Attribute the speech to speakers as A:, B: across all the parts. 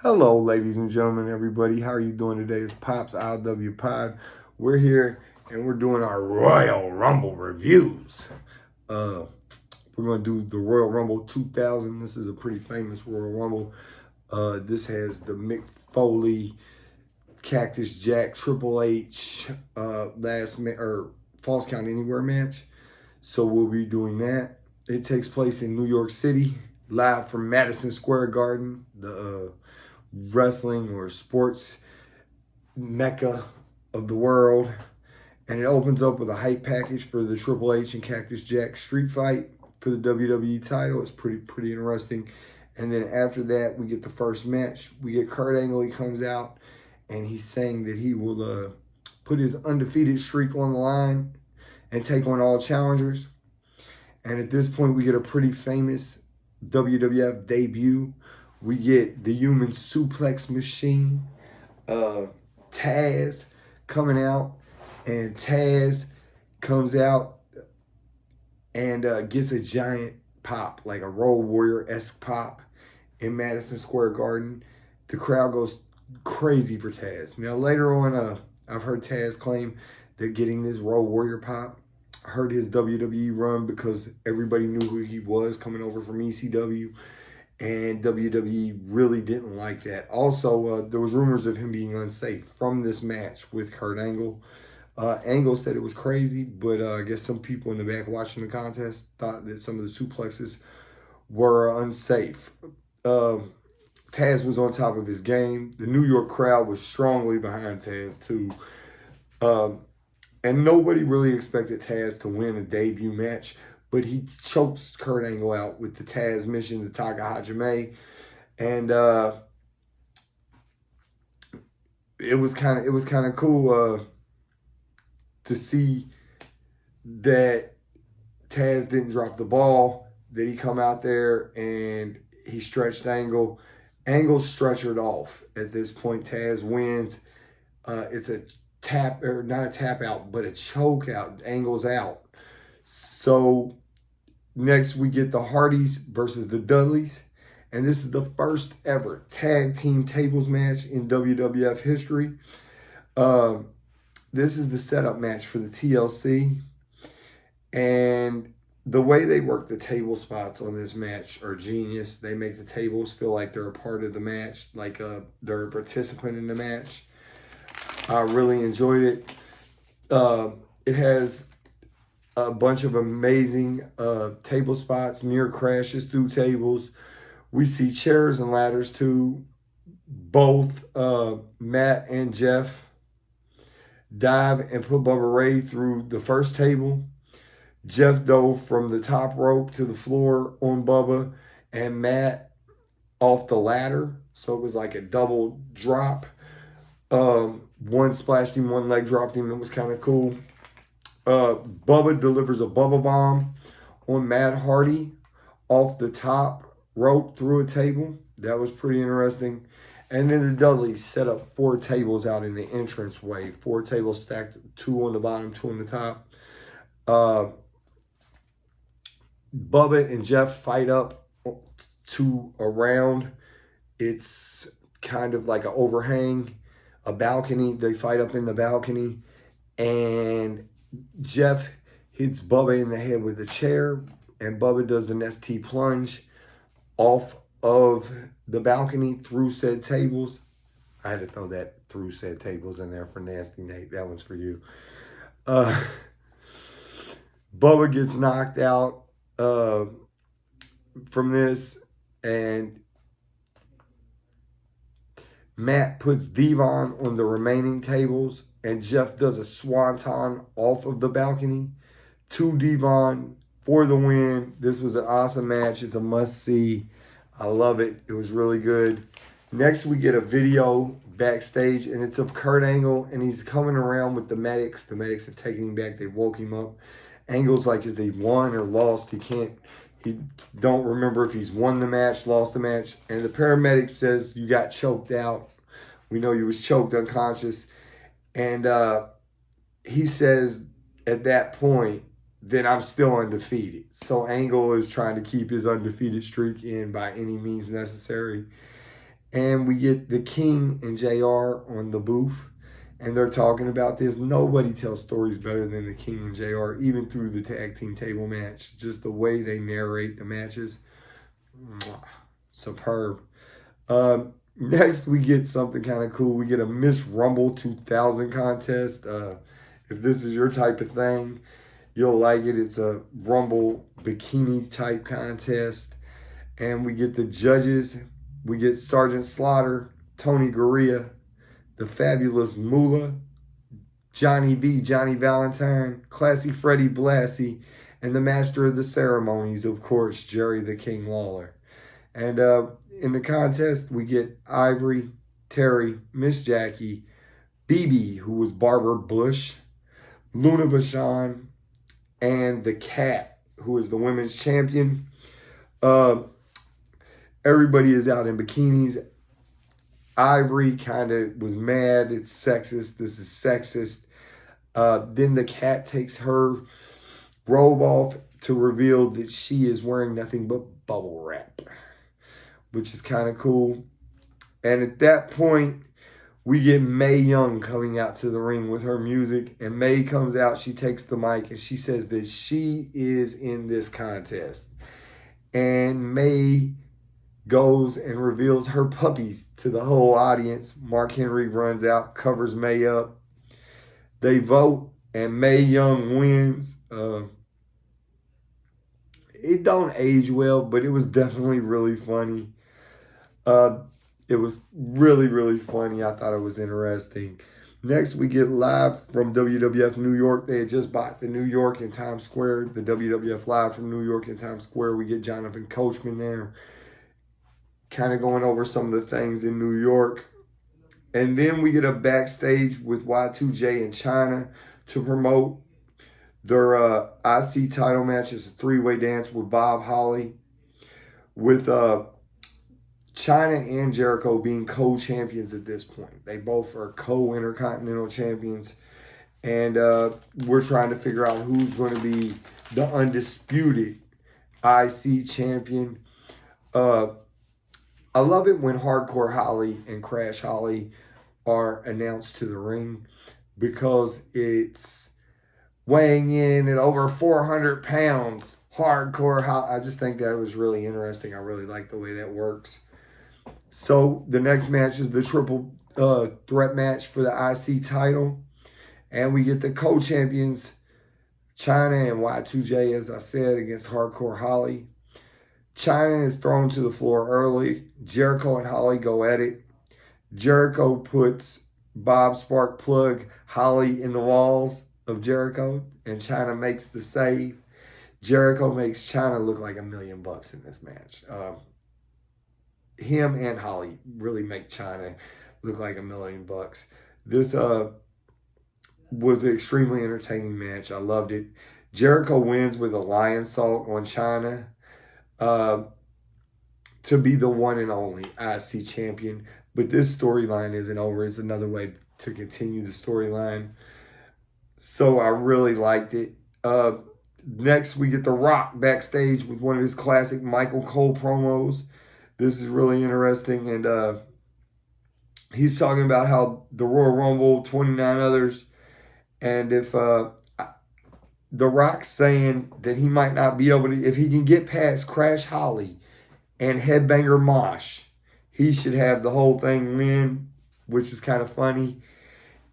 A: Hello, ladies and gentlemen, everybody. How are you doing today? It's Pops ILWPOD. We're here and we're doing our Royal Rumble reviews. Uh, we're going to do the Royal Rumble 2000. This is a pretty famous Royal Rumble. This has the Mick Foley, Cactus Jack, Triple H, Falls Count Anywhere match. So we'll be doing that. It takes place in New York City, live from Madison Square Garden, the wrestling or sports mecca of the world. And it opens up with a hype package for the Triple H and Cactus Jack Street Fight for the WWE title. It's pretty interesting. And then after that, we get the first match. We get Kurt Angle. He comes out and he's saying that he will put his undefeated streak on the line and take on all challengers. And at this point, we get a pretty famous WWF debut. We get the human suplex machine, Taz, coming out. And Taz comes out and gets a giant pop, like a Road Warrior-esque pop in Madison Square Garden. The crowd goes crazy for Taz. Now, later on, I've heard Taz claim that getting this Road Warrior pop hurt his WWE run because everybody knew who he was coming over from ECW. And WWE really didn't like that. Also, there was rumors of him being unsafe from this match with Kurt Angle. Angle said it was crazy, but I guess some people in the back watching the contest thought that some of the suplexes were unsafe. Taz was on top of his game. The New York crowd was strongly behind Taz, too. And nobody really expected Taz to win a debut match, but he chokes Kurt Angle out with the Taz mission, the Taka Hajime. And it was kind of cool to see that Taz didn't drop the ball, that he come out there and he stretched Angle. Angle stretchered off. At this point, Taz wins. It's a tap, or not a tap out, but a choke out. Angle's out. So next we get the Hardys versus the Dudleys. And this is the first ever tag team tables match in WWF history. This is the setup match for the TLC. And the way they work the table spots on this match are genius. They make the tables feel like they're a part of the match, like they're a participant in the match. I really enjoyed it. It has a bunch of amazing table spots, near crashes through tables. We see chairs and ladders too. Both Matt and Jeff dive and put Bubba Ray through the first table. Jeff dove from the top rope to the floor on Bubba, and Matt off the ladder. So it was like a double drop. One splashed him, one leg dropped him. It was kind of cool. Bubba delivers a Bubba bomb on Matt Hardy off the top rope through a table. That was pretty interesting. And then the Dudleys set up 4 tables out in the entranceway. 4 tables stacked, 2 on the bottom, 2 on the top. Bubba and Jeff fight up to a round. It's kind of like an overhang, a balcony. They fight up in the balcony. And Jeff hits Bubba in the head with a chair. And Bubba does an ST plunge off of the balcony through said tables. I had to throw that through said tables in there for Nasty Nate. That one's for you. Bubba gets knocked out from this, and Matt puts Devon on the remaining tables, and Jeff does a swanton off of the balcony to Devon for the win. This was an awesome match. It's a must-see. I love it. It was really good. Next, we get a video backstage, and it's of Kurt Angle, and he's coming around with the medics. The medics have taken him back. They woke him up. Angle's like, is he won or lost? He don't remember if he's won the match, lost the match. And the paramedic says, you got choked out. We know you was choked unconscious. And he says at that point, then I'm still undefeated. So Angle is trying to keep his undefeated streak in by any means necessary. And we get the King and JR on the booth. And they're talking about this. Nobody tells stories better than the King and JR, even through the tag team table match. Just the way they narrate the matches. Superb. Next, we get something kind of cool. We get a Miss Rumble 2000 contest. If this is your type of thing, you'll like it. It's a Rumble bikini type contest. And we get the judges. We get Sergeant Slaughter, Tony Gurria, the Fabulous Moolah, Johnny V, Johnny Valentine, Classy Freddie Blassie, and the Master of the Ceremonies, of course, Jerry the King Lawler. And in the contest, we get Ivory, Terry, Miss Jackie, BB, who was Barbara Bush, Luna Vachon, and the Cat, who is the women's champion. Everybody is out in bikinis. Ivory kind of was mad. It's sexist. This is sexist. Then the Cat takes her robe off to reveal that she is wearing nothing but bubble wrap, which is kind of cool. And at that point, we get Mae Young coming out to the ring with her music. And Mae comes out. She takes the mic and she says that she is in this contest. And Mae goes and reveals her puppies to the whole audience. Mark Henry runs out, covers Mae up. They vote, and Mae Young wins. It don't age well, but it was definitely really funny. It was really, really funny. I thought it was interesting. Next, we get live from WWF New York. They had just bought the New York in Times Square. The WWF Live from New York in Times Square. We get Jonathan Coachman there, kind of going over some of the things in New York. And then we get a backstage with Y2J and China to promote their IC title match. It's a three-way dance with Bob Holly, with China and Jericho being co-champions at this point. They both are co-intercontinental champions. And we're trying to figure out who's going to be the undisputed IC champion. I love it when Hardcore Holly and Crash Holly are announced to the ring, because it's weighing in at over 400 pounds. Hardcore Holly. I just think that was really interesting. I really like the way that works. So the next match is the triple threat match for the IC title. And we get the co-champions, China and Y2J, as I said, against Hardcore Holly. China is thrown to the floor early. Jericho and Holly go at it. Jericho puts Bob Sparkplug Holly in the walls of Jericho, and China makes the save. Jericho makes China look like $1 million in this match. Him and Holly really make China look like $1 million. This was an extremely entertaining match. I loved it. Jericho wins with a lion salt on China to be the one and only IC champion. But this storyline isn't over. It's another way to continue the storyline. So I really liked it. Next, we get The Rock backstage with one of his classic Michael Cole promos. This is really interesting. And he's talking about how the Royal Rumble, 29 others. And if The Rock's saying that he might not be able to, if he can get past Crash Holly and Headbanger Mosh, he should have the whole thing win, which is kind of funny.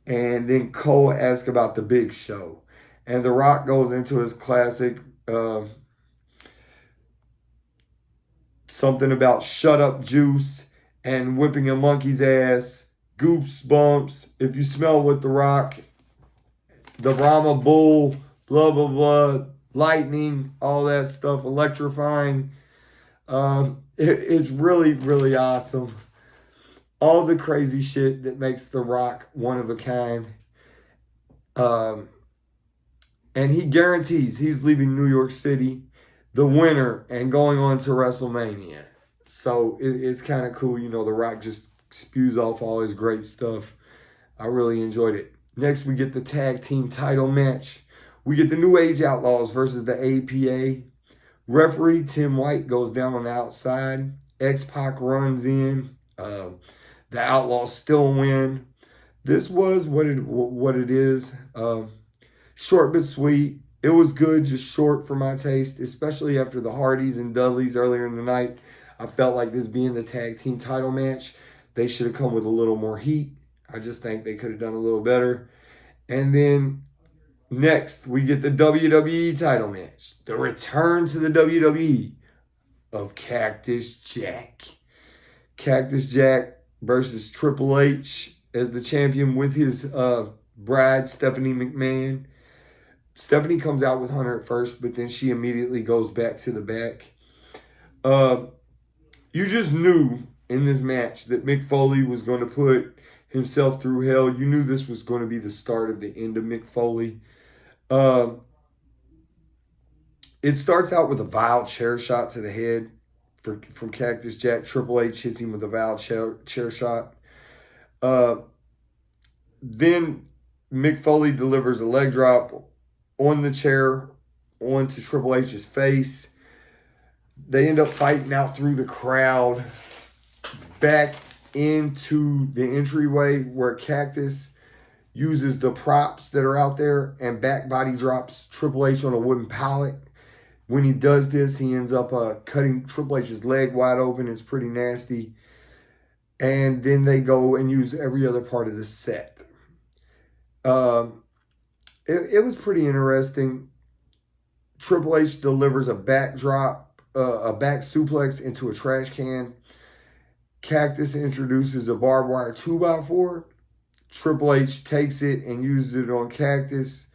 A: And then Cole asks about the Big Show. And The Rock goes into his classic something about shut up juice and whipping a monkey's ass, goosebumps, if you smell with The Rock, the Brahma Bull, blah, blah, blah, lightning, all that stuff, electrifying. It's really, really awesome. All the crazy shit that makes The Rock one of a kind. And he guarantees he's leaving New York City the winner and going on to WrestleMania. So it's kind of cool. You know, The Rock just spews off all his great stuff. I really enjoyed it. Next, we get the tag team title match. We get the New Age Outlaws versus the APA. Referee Tim White goes down on the outside. X-Pac runs in. The Outlaws still win. This was what it is. Short but sweet. It was good, just short for my taste, especially after the Hardys and Dudleys earlier in the night. I felt like this being the tag team title match, they should have come with a little more heat. I just think they could have done a little better. And then next, we get the WWE title match. The return to the WWE of Cactus Jack. Cactus Jack versus Triple H as the champion with his bride, Stephanie McMahon. Stephanie comes out with Hunter at first, but then she immediately goes back to the back. You just knew in this match that Mick Foley was going to put himself through hell. You knew this was going to be the start of the end of Mick Foley. It starts out with a vile chair shot to the head from Cactus Jack. Triple H hits him with a vile chair shot. Then Mick Foley delivers a leg drop on the chair onto Triple H's face. They end up fighting out through the crowd back into the entryway where Cactus uses the props that are out there and back body drops Triple H on a wooden pallet. When he does this, he ends up cutting Triple H's leg wide open. It's pretty nasty. And then they go and use every other part of the set. It was pretty interesting. Triple H delivers a back drop, a back suplex into a trash can. Cactus introduces a barbed wire 2x4. Triple H takes it and uses it on Cactus.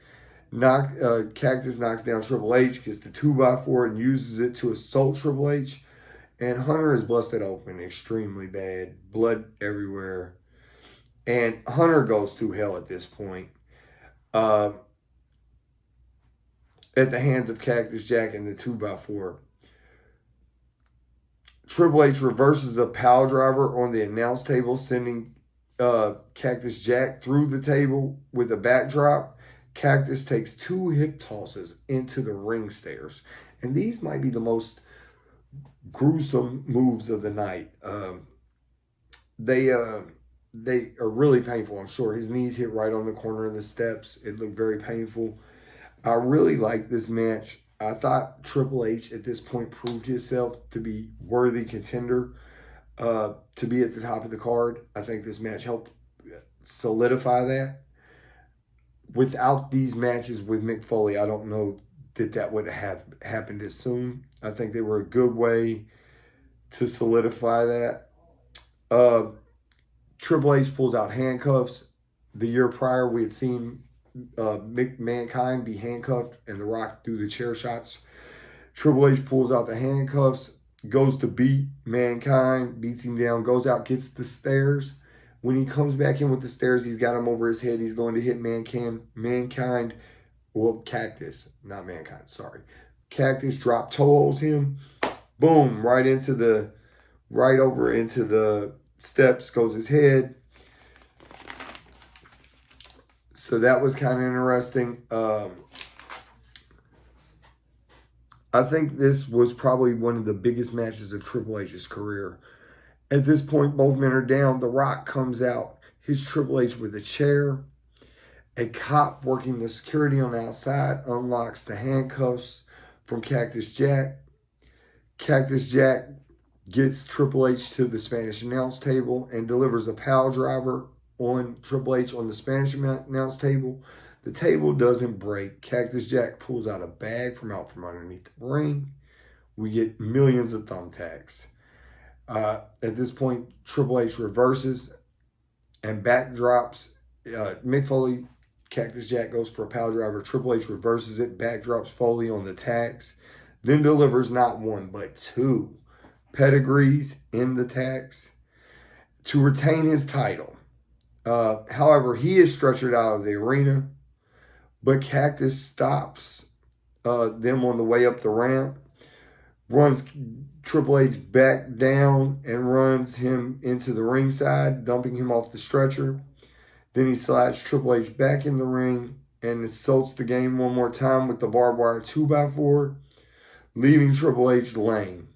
A: Cactus knocks down Triple H, gets the 2x4 and uses it to assault Triple H. And Hunter is busted open extremely bad. Blood everywhere. And Hunter goes through hell at this point. At the hands of Cactus Jack and the 2x4. Triple H reverses a pile driver on the announce table, sending Cactus Jack through the table with a backdrop. Cactus takes 2 hip tosses into the ring stairs. And these might be the most gruesome moves of the night. They are really painful, I'm sure. His knees hit right on the corner of the steps. It looked very painful. I really liked this match. I thought Triple H at this point proved himself to be worthy contender to be at the top of the card. I think this match helped solidify that. Without these matches with Mick Foley, I don't know that would have happened as soon. I think they were a good way to solidify that. Triple H pulls out handcuffs. The year prior, we had seen Mankind be handcuffed and The Rock do the chair shots. Triple H pulls out the handcuffs, goes to beat Mankind, beats him down, goes out, gets the stairs. When he comes back in with the stairs, he's got him over his head. He's going to hit Cactus, not Mankind, sorry. Cactus drop toe holds him. Boom, right over into the steps goes his head. So that was kind of interesting. I think this was probably one of the biggest matches of Triple H's career. At this point, both men are down. The Rock comes out. Hits Triple H with a chair. A cop working the security on the outside unlocks the handcuffs from Cactus Jack. Cactus Jack gets Triple H to the Spanish announce table and delivers a pile driver on Triple H on the Spanish announce table. The table doesn't break. Cactus Jack pulls out a bag from underneath the ring. We get millions of thumbtacks. At this point, Triple H reverses and backdrops. Mick Foley, Cactus Jack goes for a pile driver. Triple H reverses it, backdrops Foley on the tacks, then delivers not 1 but 2 pedigrees in the tacks to retain his title. However, he is stretchered out of the arena, but Cactus stops them on the way up the ramp, runs Triple H back down and runs him into the ringside, dumping him off the stretcher. Then he slides Triple H back in the ring and assaults the game one more time with the barbed wire 2x4, leaving Triple H lame.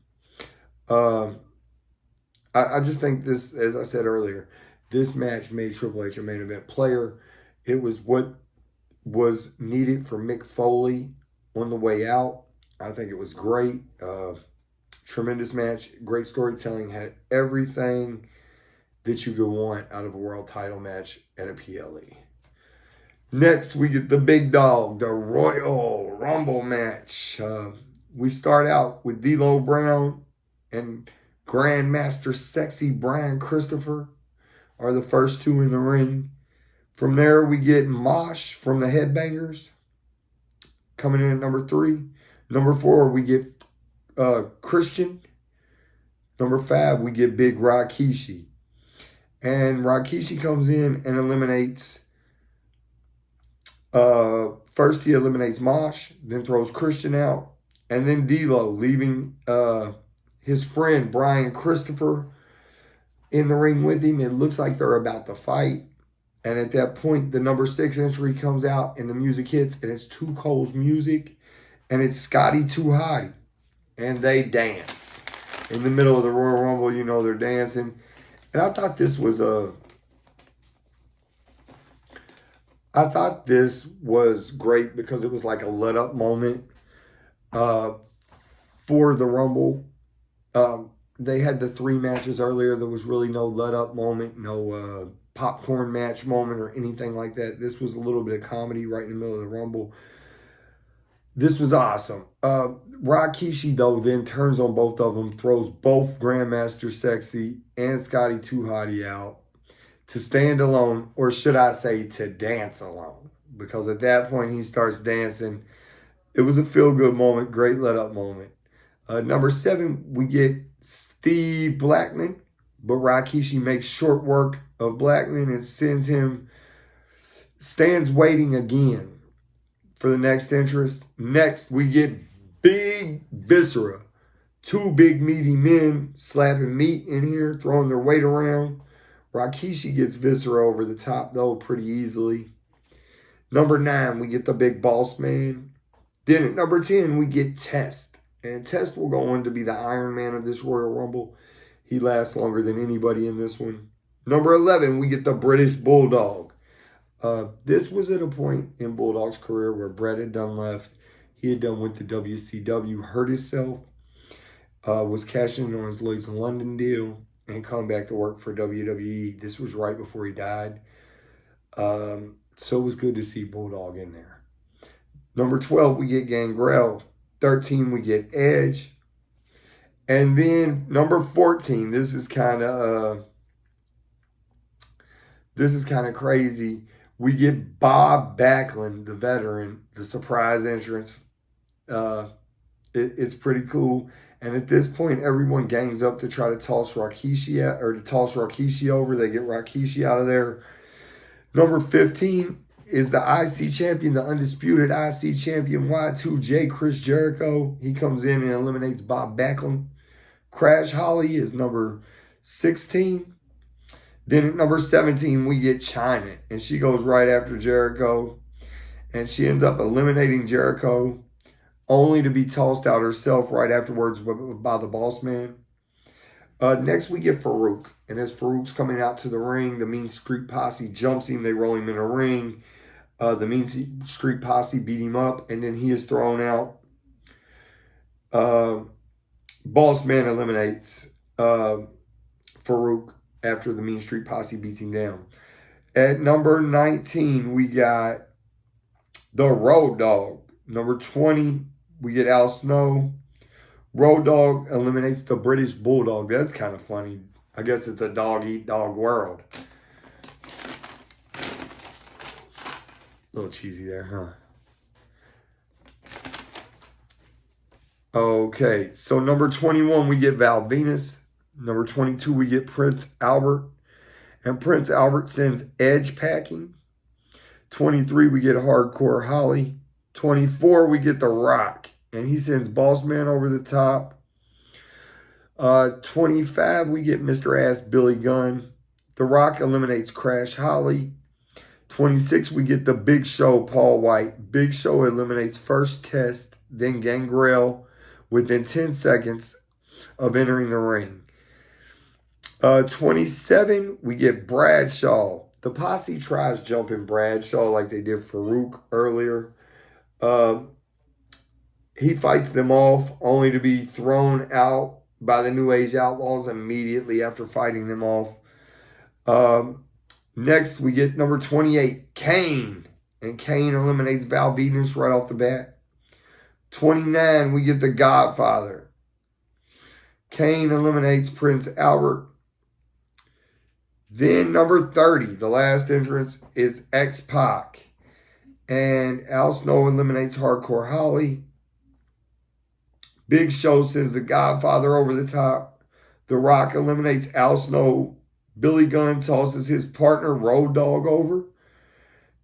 A: I just think this, as I said earlier, this match made Triple H a main event player. It was what was needed for Mick Foley on the way out. I think it was great. Tremendous match. Great storytelling. Had everything that you could want out of a world title match at a PLE. Next, we get the big dog, the Royal Rumble match. We start out with D'Lo Brown and Grandmaster Sexy Brian Christopher are the first two in the ring. From there, we get Mosh from the Headbangers coming in at number 3. Number 4, we get Christian. Number 5, we get Big Rikishi. And Rikishi comes in and eliminates, first he eliminates Mosh, then throws Christian out, and then D'Lo, leaving his friend Brian Christopher in the ring with him. It looks like they're about to fight. And at that point, the number 6 entry comes out and the music hits, and it's Too Cold's music, and it's Scotty 2 Hotty. And they dance. In the middle of the Royal Rumble, you know, they're dancing. And I thought this was great because it was like a let up moment for the Rumble. They had the 3 matches earlier. There was really no let up moment, no popcorn match moment or anything like that. This was a little bit of comedy right in the middle of the Rumble. This was awesome. Rikishi, though, then turns on both of them, throws both Grandmaster Sexy and Scotty 2 Hotty out to stand alone, or should I say to dance alone, because at that point he starts dancing. It was a feel-good moment, great let-up moment. Number 7, we get Steve Blackman, but Rikishi makes short work of Blackman and stands waiting again for the next entrance. Next, we get Big Viscera. 2 big meaty men slapping meat in here, throwing their weight around. Rikishi gets Viscera over the top, though, pretty easily. Number 9, we get the Big Boss Man. Then at number 10, we get Test. And Test will go on to be the Iron Man of this Royal Rumble. He lasts longer than anybody in this one. Number 11, we get the British Bulldog. This was at a point in Bulldog's career where Bret had done left. He had done with the WCW, hurt himself, was cashing in on his Lloyd's in London deal, and come back to work for WWE. This was right before he died. So it was good to see Bulldog in there. Number 12, we get Gangrel. 13, we get Edge. And then number 14, this is kind of crazy. We get Bob Backlund, the veteran, the surprise entrance. It's pretty cool. And at this point, everyone gangs up to try to toss Rikishi out, or to toss Rikishi over. They get Rikishi out of there. Number 15 is the IC champion, the undisputed IC champion, Y2J, Chris Jericho. He comes in and eliminates Bob Backlund. Crash Holly is number 16. Then at number 17, we get Chyna, and she goes right after Jericho, and she ends up eliminating Jericho, only to be tossed out herself right afterwards by the Boss Man. Next, we get Farouk, and as Farouk's coming out to the ring, the Mean Street Posse jumps him. They roll him in a ring. The Mean Street Posse beat him up, and then he is thrown out. Boss Man eliminates Farouk after the Mean Street Posse beats him down. At number 19, we got the Road Dogg. Number 20, we get Al Snow. Road Dogg eliminates the British Bulldog. That's kind of funny. I guess it's a dog-eat-dog world. A little cheesy there, huh? Okay, so number 21, we get Val Venus. Number 22, we get Prince Albert. And Prince Albert sends Edge packing. 23, we get Hardcore Holly. 24, we get The Rock. And he sends Boss Man over the top. 25, we get Mr. Ass Billy Gunn. The Rock eliminates Crash Holly. 26, we get the Big Show, Paul White. Big Show eliminates first Test, then Gangrel within 10 seconds of entering the ring. 27, we get Bradshaw. The posse tries jumping Bradshaw like they did Farouk earlier. He fights them off only to be thrown out by the New Age Outlaws immediately after fighting them off. Next, we get number 28, Kane. And Kane eliminates Val Venus right off the bat. 29, we get the Godfather. Kane eliminates Prince Albert. Then number 30, the last entrance, is X-Pac. And Al Snow eliminates Hardcore Holly. Big Show sends the Godfather over the top. The Rock eliminates Al Snow. Billy Gunn tosses his partner Road Dogg over.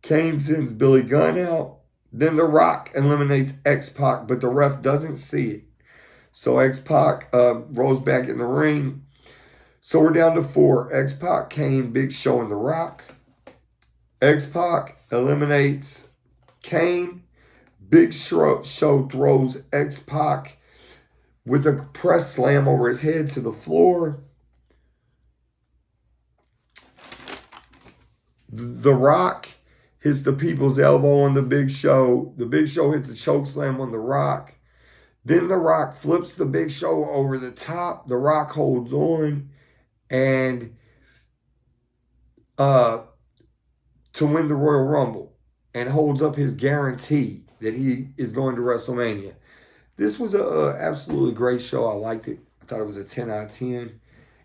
A: Kane sends Billy Gunn out. Then The Rock eliminates X-Pac, but the ref doesn't see it. So X-Pac rolls back in the ring. So we're down to 4. X-Pac, Kane, Big Show, and The Rock. X-Pac eliminates Kane. Big Show throws X-Pac with a press slam over his head to the floor. The Rock hits the People's Elbow on the Big Show. The Big Show hits a choke slam on The Rock. Then The Rock flips the Big Show over the top. The Rock holds on and to win the Royal Rumble and holds up his guarantee that he is going to WrestleMania. This was an absolutely great show. I liked it. I thought it was a 10 out of 10.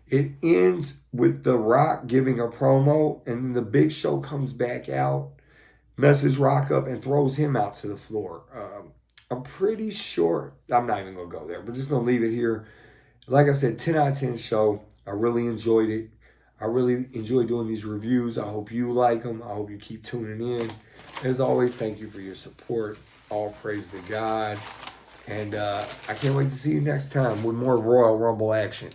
A: It ends with The Rock giving a promo, and then the Big Show comes back out, messes Rock up, and throws him out to the floor. I'm pretty sure, I'm not even going to go there. We're just going to leave it here. Like I said, 10 out of 10 show. I really enjoyed it. I really enjoy doing these reviews. I hope you like them. I hope you keep tuning in. As always, thank you for your support. All praise to God. And I can't wait to see you next time with more Royal Rumble action.